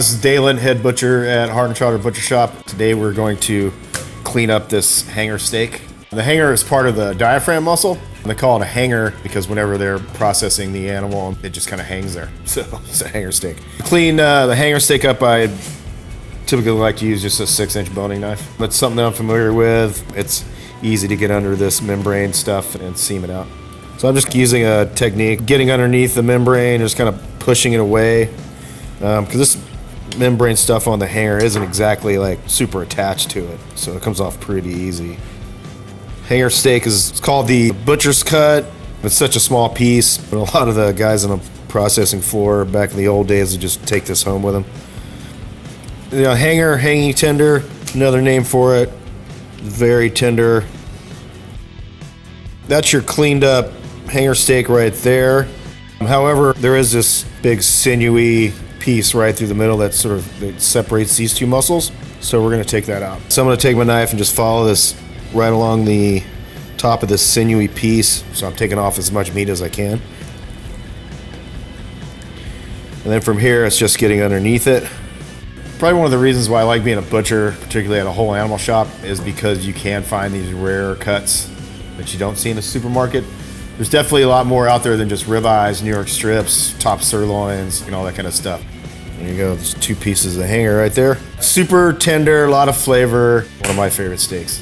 This is Dalen, head butcher at HANGER Butcher Shop. Today we're going to clean up this hanger steak. The hanger is part of the diaphragm muscle. They call it a hanger because whenever they're processing the animal, it just kind of hangs there. So it's a hanger steak. To clean the hanger steak up, I typically like to use just a 6-inch boning knife. That's something that I'm familiar with. It's easy to get under this membrane stuff and seam it out. So I'm just using a technique, getting underneath the membrane, just kind of pushing it away. Because this membrane stuff on the hanger isn't exactly like super attached to it, so it comes off pretty easy. Hanger steak is called the butcher's cut. It's such a small piece, but a lot of the guys on the processing floor back in the old days would just take this home with them. You know, hanger, hanging tender, another name for it. Very tender. That's your cleaned up hanger steak right there. However, there is this big sinewy piece right through the middle that separates these two muscles. So we're going to take that out. So I'm going to take my knife and just follow this right along the top of this sinewy piece. So I'm taking off as much meat as I can. And then from here, it's just getting underneath it. Probably one of the reasons why I like being a butcher, particularly at a whole animal shop, is because you can find these rare cuts that you don't see in a supermarket. There's definitely a lot more out there than just ribeyes, New York strips, top sirloins, and all that kind of stuff. There you go, there's 2 pieces of hanger right there. Super tender, a lot of flavor. One of my favorite steaks.